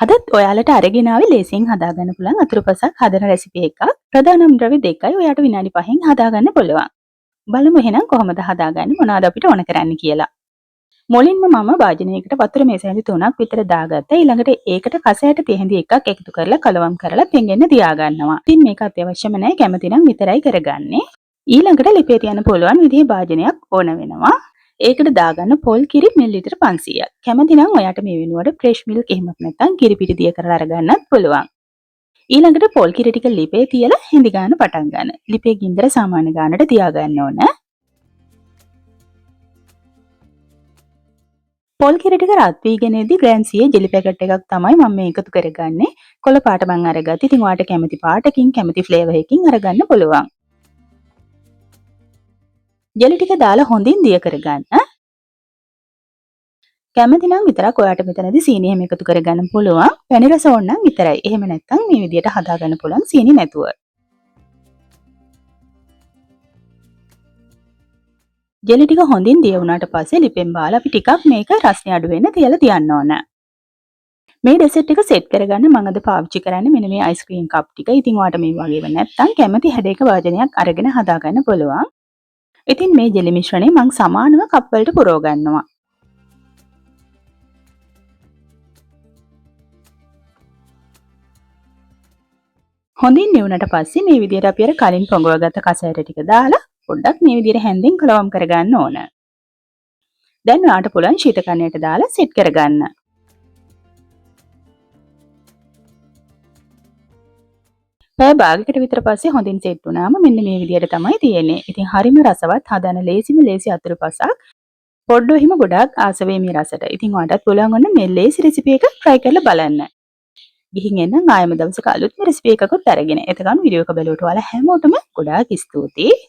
අදත් ඔයාලට අරගෙන ආවේ ලේසියෙන් හදාගන්න පුළුවන් අතුරුපසක් හදන රෙසිපි එකක්. ප්‍රධානම් ද්‍රව්‍ය දෙකයි ඔයාට විනාඩි 5න් හදාගන්න පුළුවන්. බලමු එහෙනම් කොහොමද හදාගන්නේ මොනවද අපිට ඕන කරන්නේ කියලා. මුලින්ම මම භාජනයකට වතුර මේසැඳි 3ක් විතර දාගත්තා. ඊළඟට ඒකට කසයට තෙහෙඳි එකක් එකතු කරලා කලවම් කරලා පෙඟෙන්න තියාගන්නවා. ඉතින් මේක අත්‍යවශ්‍යම නැහැ කැමති නම් විතරයි කරගන්නේ. ඊළඟට ලිපේ තියන්න පුළුවන් විදිහේ භාජනයක් ඕන වෙනවා. ඒකට දාගන්න පොල් කිරි මිලිලිටර 500ක්. කැමති නම් ඔයාට මේ වෙනුවට ෆ්‍රෙෂ් මිල්ක් එහෙමත් නැත්නම් කිරි පිටි දිය කරලා අරගන්නත් පුළුවන්. ඊළඟට පොල් කිරි ටික ලිපේ තියලා හිඳි ගන්න පටන් ගන්න. ලිපේ ගින්දර සාමාන්‍ය ගානට තියාගන්න ඕන. පොල් කිරි ටික රත් වීගෙන ඉදි ග්‍රෑම් 100 ජෙලි පැකට් එකක් තමයි මම මේ එකතු කරගන්නේ. කොළ පාට මම අරගත්තා. ඉතින් ඔයාට කැමති පාටකින් කැමති ෆ්ලේවර් එකකින් අරගන්න පුළුවන්. ජෙලි ටික දාලා හොඳින් දිය කරගන්න. කැමති නම් විතරක් ඔයාට මෙතනදී සීනි හැම එකතු කරගන්න පුළුවන්. පැණි රස ඕන නම් විතරයි. එහෙම නැත්නම් මේ විදියට හදාගන්න පුළුවන් සීනි නැතුව. ජෙලි ටික හොඳින් දිය වුණාට පස්සේ ලිපෙන් බාලා අපි ටිකක් මේක රස්නේ අඩු වෙන්න තියලා තියන්න ඕන. මේ ඩෙසර්ට් එක සෙට් කරගන්න මම අද පාවිච්චි කරන්නේ මෙන්න මේ අයිස්ක්‍රීම් කප් ටික. ඉතින් ඔයාට මේ වගේම නැත්නම් කැමති හැඩයක වාදනයක් අරගෙන හදාගන්න පුළුවන්. ඉතින් මේ ජෙලි මිශ්‍රණය මම සමානව කප් වලට පුරව ගන්නවා. හොඳින් නිවුනට පස්සේ මේ විදිහට අපි අර කලින් පොඟවගත්ත කසයට ටික දාලා පොඩ්ඩක් මේ විදිහට හැන්දෙන් කලවම් කරගන්න ඕන. දැන් ඔයාට පුළුවන් ශීතකරණයට දාලා සෙට් කරගන්න. පැය භාගයකට විතර පස්සේ හොඳින් සෙට් වුණාම මෙන්න මේ විදිහට තමයි තියෙන්නේ. ඉතින් හරිම රසවත් හදන ලේසි අතුරුපසක්. පොඩ්ඩෝ හිම ගොඩාක් ආස වෙයි මේ රසට. ඉතින් ඔයාටත් පුළුවන් වුණ මේ ලේසි රෙසිපි එක try කරලා බලන්න. ගිහින් එන්න ආයෙම දවසක අලුත්ම රෙසිපි එකකුත් අරගෙන. එතකන් වීඩියෝ එක බලුවට ඔයාලා හැමෝටම ගොඩාක් ස්තුතියි.